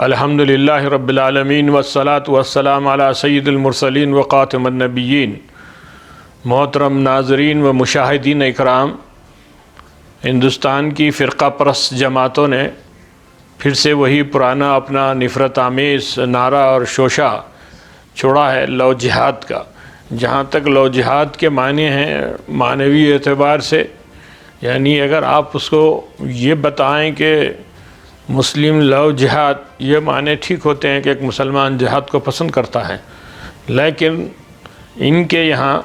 الحمدللہ رب العالمین والصلاة والسلام علی سید المرسلین وخاتم النبیین۔ محترم ناظرین و مشاہدین اکرام، ہندوستان کی فرقہ پرست جماعتوں نے پھر سے وہی پرانا اپنا نفرت آمیز نعرہ اور شوشہ چھوڑا ہے لو جہاد کا۔ جہاں تک لو جہاد کے معنی ہیں معنوی اعتبار سے، یعنی اگر آپ اس کو یہ بتائیں کہ مسلم لو جہاد، یہ معنی ٹھیک ہوتے ہیں کہ ایک مسلمان جہاد کو پسند کرتا ہے، لیکن ان کے یہاں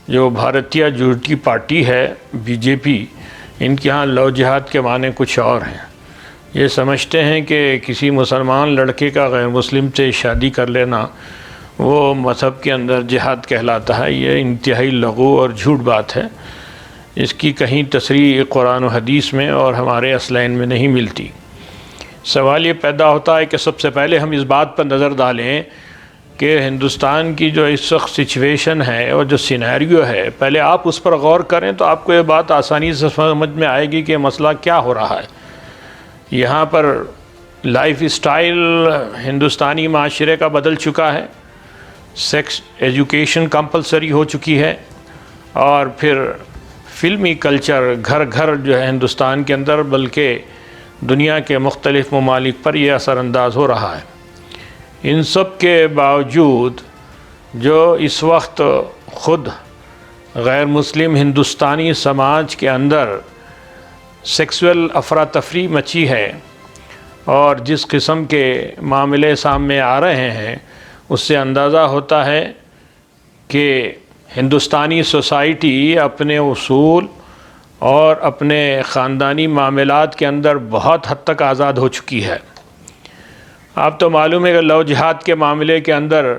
جو بھارتیہ جنتا پارٹی ہے بی جے پی، ان کے یہاں لو جہاد کے معنی کچھ اور ہیں۔ یہ سمجھتے ہیں کہ کسی مسلمان لڑکے کا غیر مسلم سے شادی کر لینا وہ مذہب کے اندر جہاد کہلاتا ہے۔ یہ انتہائی لغو اور جھوٹ بات ہے۔ اس کی کہیں تصریح قرآن و حدیث میں اور ہمارے اصلین میں نہیں ملتی۔ سوال یہ پیدا ہوتا ہے کہ سب سے پہلے ہم اس بات پر نظر ڈالیں کہ ہندوستان کی جو اس وقت سچویشن ہے اور جو سینیریو ہے، پہلے آپ اس پر غور کریں تو آپ کو یہ بات آسانی سے سمجھ میں آئے گی کہ مسئلہ کیا ہو رہا ہے۔ یہاں پر لائف اسٹائل ہندوستانی معاشرے کا بدل چکا ہے، سیکس ایجوکیشن کمپلسری ہو چکی ہے، اور پھر فلمی کلچر گھر گھر جو ہے ہندوستان کے اندر بلکہ دنیا کے مختلف ممالک پر یہ اثر انداز ہو رہا ہے۔ ان سب کے باوجود جو اس وقت خود غیر مسلم ہندوستانی سماج کے اندر سیکسول افراتفری مچی ہے اور جس قسم کے معاملے سامنے آ رہے ہیں، اس سے اندازہ ہوتا ہے کہ ہندوستانی سوسائٹی اپنے اصول اور اپنے خاندانی معاملات کے اندر بہت حد تک آزاد ہو چکی ہے۔ آپ تو معلوم ہے کہ لو جہاد کے معاملے کے اندر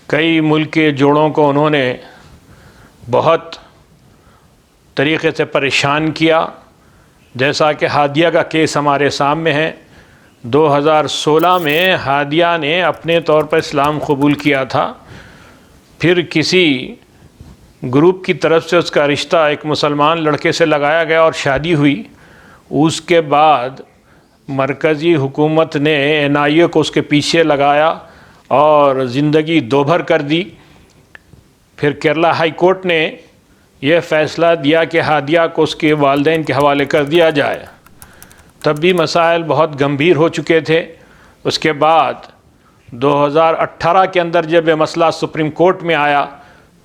کئی ملک کے جوڑوں کو انہوں نے بہت طریقے سے پریشان کیا، جیسا کہ ہادیہ کا کیس ہمارے سامنے ہے۔ 2016 میں ہادیہ نے اپنے طور پر اسلام قبول کیا تھا، پھر کسی گروپ کی طرف سے اس کا رشتہ ایک مسلمان لڑکے سے لگایا گیا اور شادی ہوئی۔ اس کے بعد مرکزی حکومت نے NIA کو اس کے پیچھے لگایا اور زندگی دوبھر کر دی۔ پھر کیرلا ہائی کورٹ نے یہ فیصلہ دیا کہ ہادیہ کو اس کے والدین کے حوالے کر دیا جائے۔ تب بھی مسائل بہت گمبھیر ہو چکے تھے۔ اس کے بعد 2018 کے اندر جب یہ مسئلہ سپریم کورٹ میں آیا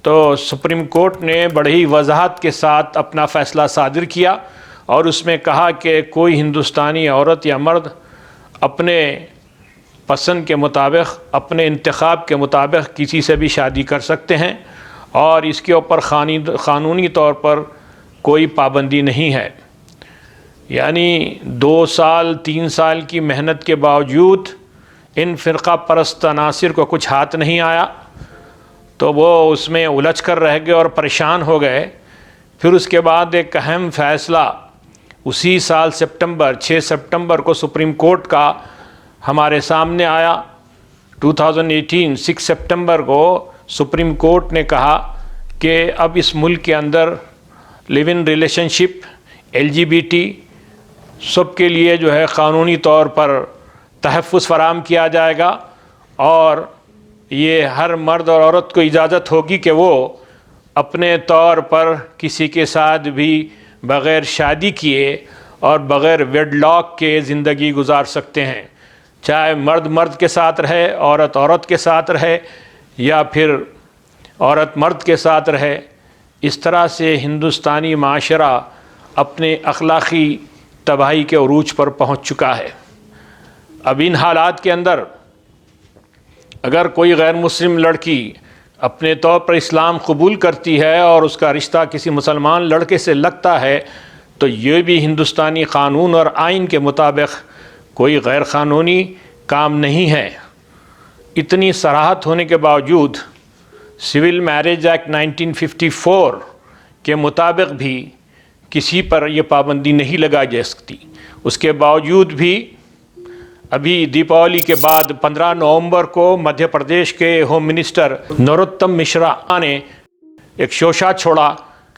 تو سپریم کورٹ نے بڑی ہی وضاحت کے ساتھ اپنا فیصلہ صادر کیا اور اس میں کہا کہ کوئی ہندوستانی عورت یا مرد اپنے پسند کے مطابق، اپنے انتخاب کے مطابق کسی سے بھی شادی کر سکتے ہیں اور اس کے اوپر قانونی طور پر کوئی پابندی نہیں ہے۔ یعنی 2 سال 3 سال کی محنت کے باوجود ان فرقہ پرست عناصر کو کچھ ہاتھ نہیں آیا تو وہ اس میں الجھ کر رہ گئے اور پریشان ہو گئے۔ پھر اس کے بعد ایک اہم فیصلہ اسی سال 6 سپٹمبر کو سپریم کورٹ کا ہمارے سامنے آیا۔ 2018 6 سپٹمبر کو سپریم کورٹ نے کہا کہ اب اس ملک کے اندر لیو ان ریلیشن شپ LGBT سب کے لیے جو ہے قانونی طور پر تحفظ فراہم کیا جائے گا، اور یہ ہر مرد اور عورت کو اجازت ہوگی کہ وہ اپنے طور پر کسی کے ساتھ بھی بغیر شادی کیے اور بغیر ویڈ لاک کے زندگی گزار سکتے ہیں، چاہے مرد مرد کے ساتھ رہے، عورت عورت کے ساتھ رہے، یا پھر عورت مرد کے ساتھ رہے۔ اس طرح سے ہندوستانی معاشرہ اپنے اخلاقی تباہی کے عروج پر پہنچ چکا ہے۔ اب ان حالات کے اندر اگر کوئی غیر مسلم لڑکی اپنے طور پر اسلام قبول کرتی ہے اور اس کا رشتہ کسی مسلمان لڑکے سے لگتا ہے تو یہ بھی ہندوستانی قانون اور آئین کے مطابق کوئی غیر قانونی کام نہیں ہے۔ اتنی صراحت ہونے کے باوجود سول میرج ایکٹ 1954 کے مطابق بھی کسی پر یہ پابندی نہیں لگائی جا سکتی۔ اس کے باوجود بھی ابھی دیپاولی کے بعد 15 نومبر کو مدھیہ پردیش کے ہوم منسٹر نروتم مشرا نے ایک شوشہ چھوڑا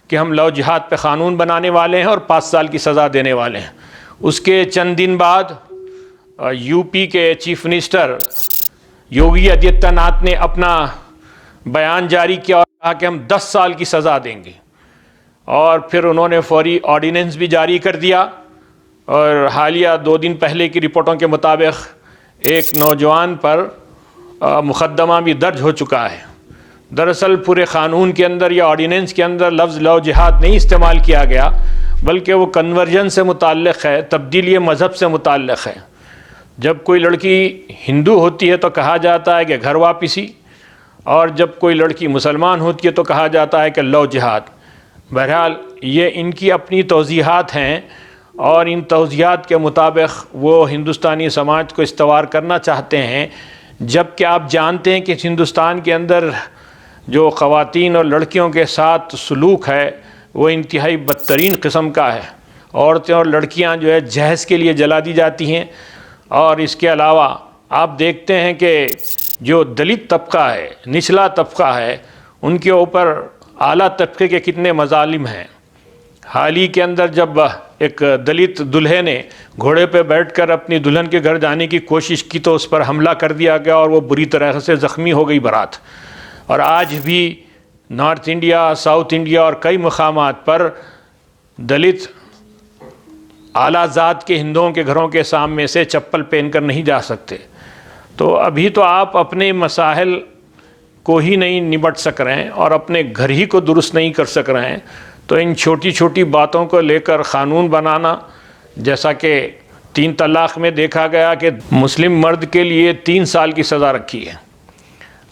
کہ ہم لو جہاد پہ قانون بنانے والے ہیں اور 5 سال کی سزا دینے والے ہیں۔ اس کے چند دن بعد یو پی کے چیف منسٹر یوگی آدتیہ ناتھ نے اپنا بیان جاری کیا اور کہا کہ ہم 10 سال کی سزا دیں گے، اور پھر انہوں نے فوری آرڈیننس بھی جاری کر دیا، اور حالیہ 2 دن پہلے کی رپورٹوں کے مطابق ایک نوجوان پر مقدمہ بھی درج ہو چکا ہے۔ دراصل پورے قانون کے اندر یا آرڈیننس کے اندر لفظ لو جہاد نہیں استعمال کیا گیا، بلکہ وہ کنورژن سے متعلق ہے، تبدیلی مذہب سے متعلق ہے۔ جب کوئی لڑکی ہندو ہوتی ہے تو کہا جاتا ہے کہ گھر واپسی، اور جب کوئی لڑکی مسلمان ہوتی ہے تو کہا جاتا ہے کہ لو جہاد۔ بہرحال یہ ان کی اپنی توضیحات ہیں، اور ان توضیحات کے مطابق وہ ہندوستانی سماج کو استوار کرنا چاہتے ہیں، جبکہ آپ جانتے ہیں کہ ہندوستان کے اندر جو خواتین اور لڑکیوں کے ساتھ سلوک ہے وہ انتہائی بدترین قسم کا ہے۔ عورتیں اور لڑکیاں جو ہے جہیز کے لیے جلا دی جاتی ہیں، اور اس کے علاوہ آپ دیکھتے ہیں کہ جو دلت طبقہ ہے، نچلا طبقہ ہے، ان کے اوپر اعلیٰ طبقے کے کتنے مظالم ہیں۔ حال ہی کے اندر جب ایک دلت دلہے نے گھوڑے پہ بیٹھ کر اپنی دلہن کے گھر جانے کی کوشش کی تو اس پر حملہ کر دیا گیا، اور وہ بری طرح سے زخمی ہو گئی بارات۔ اور آج بھی نارتھ انڈیا، ساؤتھ انڈیا اور کئی مقامات پر دلت اعلیٰ ذات کے ہندوؤں کے گھروں کے سامنے سے چپل پہن کر نہیں جا سکتے۔ تو ابھی تو آپ اپنے مسائل کو ہی نہیں نمٹ سک رہے ہیں اور اپنے گھر ہی کو درست نہیں کر سک رہے ہیں، تو ان چھوٹی چھوٹی باتوں کو لے کر قانون بنانا، جیسا کہ 3 طلاق میں دیکھا گیا کہ مسلم مرد کے لیے 3 سال کی سزا رکھی ہے،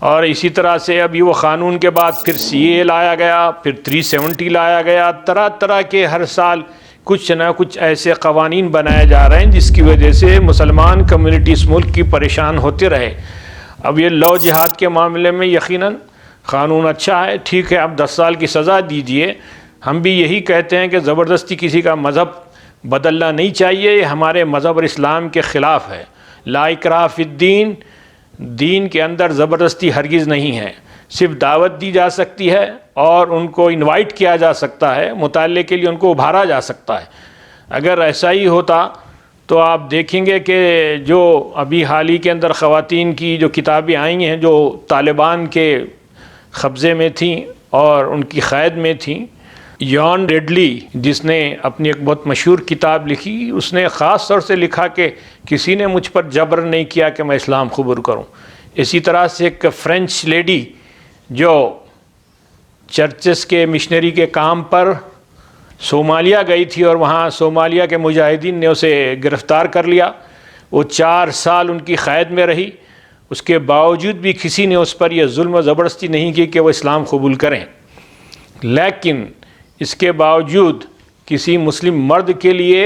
اور اسی طرح سے ابھی وہ قانون کے بعد پھر CAA لایا گیا، پھر 370 لایا گیا، طرح طرح کے ہر سال کچھ نہ کچھ ایسے قوانین بنائے جا رہے ہیں جس کی وجہ سے مسلمان کمیونٹی اس ملک کی پریشان ہوتے رہے۔ اب یہ لو جہاد کے معاملے میں یقیناً قانون اچھا ہے، ٹھیک ہے، آپ 10 سال کی سزا دیجئے۔ ہم بھی یہی کہتے ہیں کہ زبردستی کسی کا مذہب بدلنا نہیں چاہیے، یہ ہمارے مذہب اور اسلام کے خلاف ہے۔ لا اکراہ فی الدین، دین کے اندر زبردستی ہرگز نہیں ہے، صرف دعوت دی جا سکتی ہے اور ان کو انوائٹ کیا جا سکتا ہے، مطالعے کے لیے ان کو ابھارا جا سکتا ہے۔ اگر ایسا ہی ہوتا تو آپ دیکھیں گے کہ جو ابھی حال ہی کے اندر خواتین کی جو کتابیں آئی ہیں جو طالبان کے قبضے میں تھیں اور ان کی قید میں تھیں، یان ریڈلی جس نے اپنی ایک بہت مشہور کتاب لکھی، اس نے خاص طور سے لکھا کہ کسی نے مجھ پر جبر نہیں کیا کہ میں اسلام قبول کروں۔ اسی طرح سے ایک فرینچ لیڈی جو چرچز کے مشنری کے کام پر صومالیہ گئی تھی اور وہاں صومالیہ کے مجاہدین نے اسے گرفتار کر لیا، وہ 4 سال ان کی قید میں رہی، اس کے باوجود بھی کسی نے اس پر یہ ظلم و زبردستی نہیں کی کہ وہ اسلام قبول کریں۔ لیکن اس کے باوجود کسی مسلم مرد کے لیے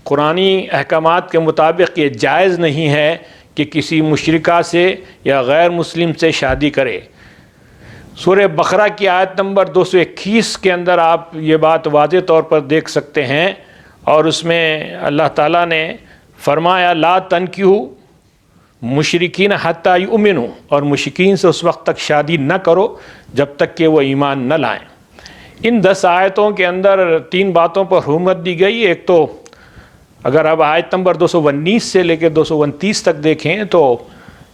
قرآنی احکامات کے مطابق یہ جائز نہیں ہے کہ کسی مشرکہ سے یا غیر مسلم سے شادی کرے۔ سورہ بقرہ کی آیت نمبر 221 کے اندر آپ یہ بات واضح طور پر دیکھ سکتے ہیں، اور اس میں اللہ تعالیٰ نے فرمایا لا تنکحوا مشرکین حتی یؤمنوا، اور مشرکین سے اس وقت تک شادی نہ کرو جب تک کہ وہ ایمان نہ لائیں۔ ان 10 آیتوں کے اندر 3 باتوں پر حرمت دی گئی۔ ایک تو اگر اب آیت نمبر 219 سے لے کے 229 تک دیکھیں تو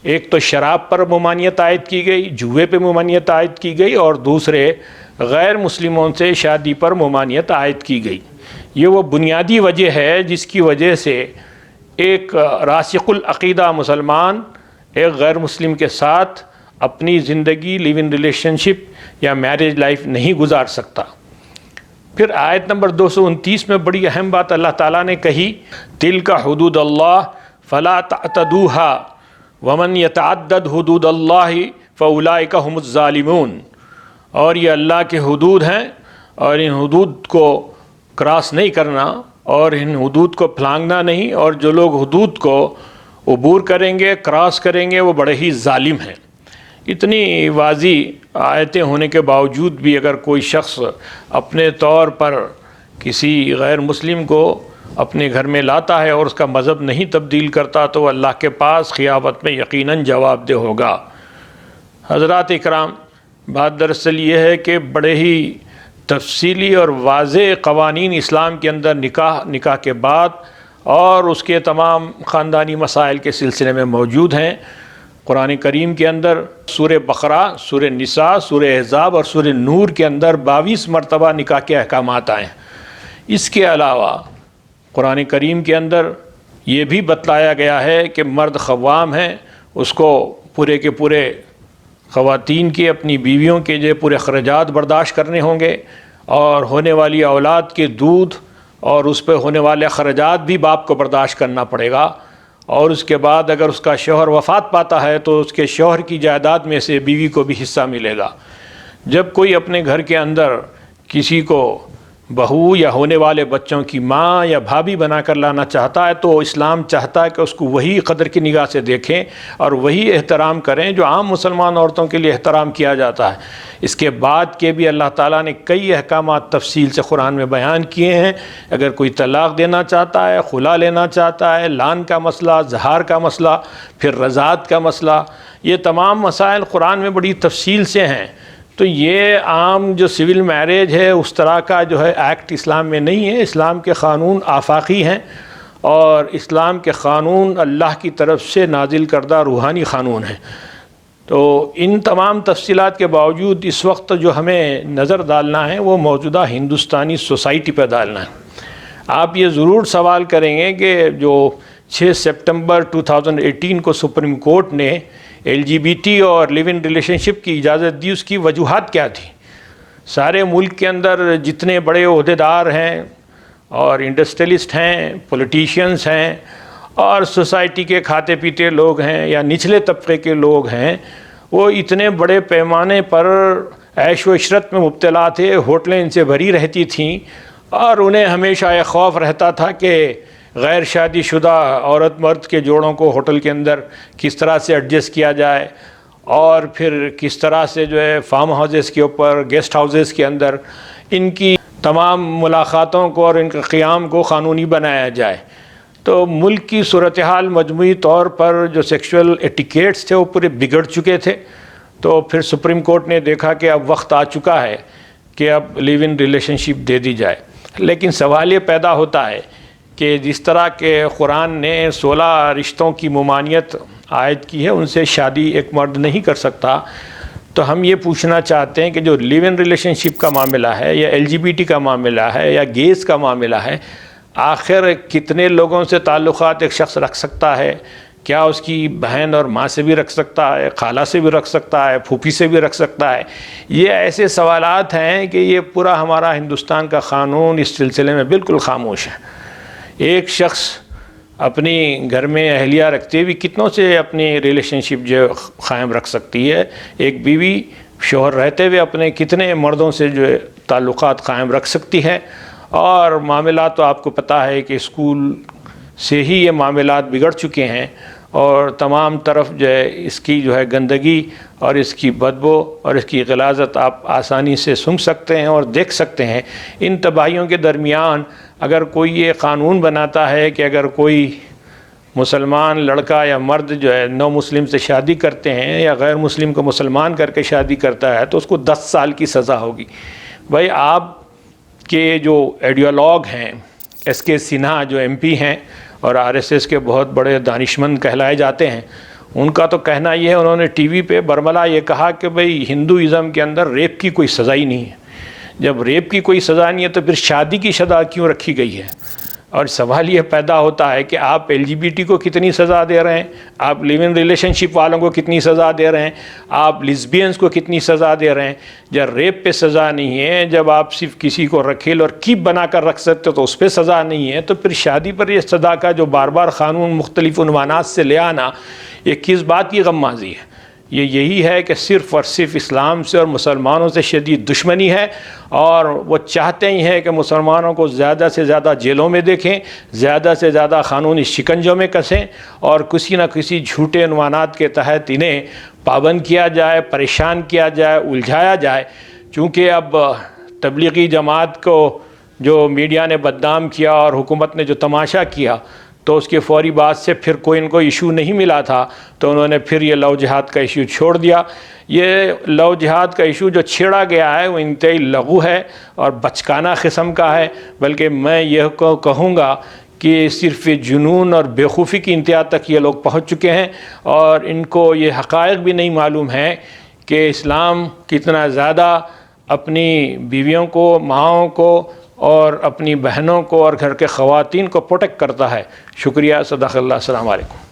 ایک تو شراب پر ممانعت عائد کی گئی، جوئے پہ ممانعت عائد کی گئی، اور دوسرے غیر مسلموں سے شادی پر ممانعت عائد کی گئی۔ یہ وہ بنیادی وجہ ہے جس کی وجہ سے ایک راسخ العقیدہ مسلمان ایک غیر مسلم کے ساتھ اپنی زندگی لیو ان ریلیشن شپ یا میرج لائف نہیں گزار سکتا۔ پھر آیت نمبر 229 میں بڑی اہم بات اللہ تعالیٰ نے کہی، تلک حدود اللہ فلا تعتدوها ومن یتعدد حدود اللہ فاولئک هم الظالمون، اور یہ اللہ کے حدود ہیں اور ان حدود کو کراس نہیں کرنا اور ان حدود کو پھلانگنا نہیں، اور جو لوگ حدود کو عبور کریں گے، کراس کریں گے، وہ بڑے ہی ظالم ہیں۔ اتنی واضح آیتیں ہونے کے باوجود بھی اگر کوئی شخص اپنے طور پر کسی غیر مسلم کو اپنے گھر میں لاتا ہے اور اس کا مذہب نہیں تبدیل کرتا تو وہ اللہ کے پاس قیامت میں یقیناً جواب دہ ہوگا۔ حضرات اکرام، بات دراصل یہ ہے کہ بڑے ہی تفصیلی اور واضح قوانین اسلام کے اندر نکاح کے بعد اور اس کے تمام خاندانی مسائل کے سلسلے میں موجود ہیں۔ قرآن کریم کے اندر سورہ بقرہ، سورہ نساء، سورہ احزاب اور سورہ نور کے اندر 22 مرتبہ نکاح کے احکامات آئے ہیں۔ اس کے علاوہ قرآن کریم کے اندر یہ بھی بتلایا گیا ہے کہ مرد خوام ہیں، اس کو پورے کے پورے خواتین کے اپنی بیویوں کے جو پورے اخراجات برداشت کرنے ہوں گے، اور ہونے والی اولاد کے دودھ اور اس پہ ہونے والے اخراجات بھی باپ کو برداشت کرنا پڑے گا، اور اس کے بعد اگر اس کا شوہر وفات پاتا ہے تو اس کے شوہر کی جائیداد میں سے بیوی کو بھی حصہ ملے گا۔ جب کوئی اپنے گھر کے اندر کسی کو بہو یا ہونے والے بچوں کی ماں یا بھابھی بنا کر لانا چاہتا ہے تو اسلام چاہتا ہے کہ اس کو وہی قدر کی نگاہ سے دیکھیں اور وہی احترام کریں جو عام مسلمان عورتوں کے لیے احترام کیا جاتا ہے۔ اس کے بعد کے بھی اللہ تعالیٰ نے کئی احکامات تفصیل سے قرآن میں بیان کیے ہیں۔ اگر کوئی طلاق دینا چاہتا ہے، خلا لینا چاہتا ہے، لان کا مسئلہ، زہار کا مسئلہ، پھر رضاعت کا مسئلہ، یہ تمام مسائل قرآن میں بڑی تفصیل سے ہیں۔ تو یہ عام جو سول میرج ہے اس طرح کا جو ہے ایکٹ اسلام میں نہیں ہے۔ اسلام کے قانون آفاقی ہیں، اور اسلام کے قانون اللہ کی طرف سے نازل کردہ روحانی قانون ہیں۔ تو ان تمام تفصیلات کے باوجود اس وقت جو ہمیں نظر ڈالنا ہے وہ موجودہ ہندوستانی سوسائٹی پہ ڈالنا ہے۔ آپ یہ ضرور سوال کریں گے کہ جو 6 سپٹمبر 2018 کو سپریم کورٹ نے LGBT اور لیو ان ریلیشن شپ کی اجازت دی، اس کی وجوہات کیا تھی؟ سارے ملک کے اندر جتنے بڑے عہدیدار ہیں اور انڈسٹریلسٹ ہیں، پولیٹیشینز ہیں اور سوسائٹی کے کھاتے پیتے لوگ ہیں یا نچلے طبقے کے لوگ ہیں، وہ اتنے بڑے پیمانے پر عیش و عشرت میں مبتلا تھے، ہوٹلیں ان سے بھری رہتی تھیں، اور انہیں ہمیشہ یہ خوف رہتا تھا کہ غیر شادی شدہ عورت مرد کے جوڑوں کو ہوٹل کے اندر کس طرح سے ایڈجسٹ کیا جائے، اور پھر کس طرح سے جو ہے فارم ہاؤسز کے اوپر، گیسٹ ہاؤسز کے اندر ان کی تمام ملاقاتوں کو اور ان کے قیام کو قانونی بنایا جائے۔ تو ملک کی صورتحال مجموعی طور پر جو سیکشول ایٹیکیٹس تھے وہ پورے بگڑ چکے تھے۔ تو پھر سپریم کورٹ نے دیکھا کہ اب وقت آ چکا ہے کہ اب لیو ان ریلیشن شپ دے دی جائے۔ لیکن سوال یہ پیدا ہوتا ہے کہ جس طرح کے قرآن نے 16 رشتوں کی ممانعت عائد کی ہے، ان سے شادی ایک مرد نہیں کر سکتا، تو ہم یہ پوچھنا چاہتے ہیں کہ جو لیو ان ریلیشن شپ کا معاملہ ہے یا LGBT کا معاملہ ہے یا گیز کا معاملہ ہے، آخر کتنے لوگوں سے تعلقات ایک شخص رکھ سکتا ہے؟ کیا اس کی بہن اور ماں سے بھی رکھ سکتا ہے، خالہ سے بھی رکھ سکتا ہے، پھوپھی سے بھی رکھ سکتا ہے؟ یہ ایسے سوالات ہیں کہ یہ پورا ہمارا ہندوستان کا قانون اس سلسلے میں بالکل خاموش ہے۔ ایک شخص اپنی گھر میں اہلیہ رکھتے ہوئے کتنوں سے اپنی ریلیشن شپ جو قائم رکھ سکتی ہے؟ ایک بیوی شوہر رہتے ہوئے اپنے کتنے مردوں سے جو تعلقات قائم رکھ سکتی ہے؟ اور معاملات تو آپ کو پتہ ہے کہ اسکول سے ہی یہ معاملات بگڑ چکے ہیں، اور تمام طرف جو ہے اس کی جو ہے گندگی اور اس کی بدبو اور اس کی غلاظت آپ آسانی سے سن سکتے ہیں اور دیکھ سکتے ہیں۔ ان تباہیوں کے درمیان اگر کوئی یہ قانون بناتا ہے کہ اگر کوئی مسلمان لڑکا یا مرد جو ہے نو مسلم سے شادی کرتے ہیں یا غیر مسلم کو مسلمان کر کے شادی کرتا ہے تو اس کو 10 سال کی سزا ہوگی۔ بھائی آپ کے جو ایڈیالوگ ہیں، ایس کے سنہا جو MP ہیں اور RSS کے بہت بڑے دانشمند کہلائے جاتے ہیں، ان کا تو کہنا یہ ہے، انہوں نے ٹی وی پہ برملا یہ کہا کہ بھئی ہندوازم کے اندر ریپ کی کوئی سزا ہی نہیں ہے۔ جب ریپ کی کوئی سزا نہیں ہے تو پھر شادی کی سزا کیوں رکھی گئی ہے؟ اور سوال یہ پیدا ہوتا ہے کہ آپ LGBT کو کتنی سزا دے رہے ہیں، آپ لیو ان ریلیشن شپ والوں کو کتنی سزا دے رہے ہیں، آپ لیزبینز کو کتنی سزا دے رہے ہیں؟ جب ریپ پہ سزا نہیں ہے، جب آپ صرف کسی کو رکھیل اور کیپ بنا کر رکھ سکتے تو اس پہ سزا نہیں ہے، تو پھر شادی پر یہ سزا کا جو بار بار قانون مختلف عنوانات سے لے آنا، یہ کس بات کی غم مازی ہے؟ یہ یہی ہے کہ صرف اور صرف اسلام سے اور مسلمانوں سے شدید دشمنی ہے، اور وہ چاہتے ہی ہیں کہ مسلمانوں کو زیادہ سے زیادہ جیلوں میں دیکھیں، زیادہ سے زیادہ قانونی شکنجوں میں کسیں، اور کسی نہ کسی جھوٹے عنوانات کے تحت انہیں پابند کیا جائے، پریشان کیا جائے، الجھایا جائے۔ چونکہ اب تبلیغی جماعت کو جو میڈیا نے بدنام کیا اور حکومت نے جو تماشا کیا، تو اس کے فوری بعد سے پھر کوئی ان کو ایشو نہیں ملا تھا، تو انہوں نے پھر یہ لو جہاد کا ایشو چھوڑ دیا۔ یہ لو جہاد کا ایشو جو چھیڑا گیا ہے وہ انتہائی لغو ہے اور بچکانہ قسم کا ہے، بلکہ میں یہ کہوں گا کہ صرف جنون اور بیوقوفی کی انتہا تک یہ لوگ پہنچ چکے ہیں، اور ان کو یہ حقائق بھی نہیں معلوم ہے کہ اسلام کتنا زیادہ اپنی بیویوں کو، ماؤں کو اور اپنی بہنوں کو اور گھر کے خواتین کو پروٹیکٹ کرتا ہے۔ شکریہ، صدق اللہ، السلام علیکم۔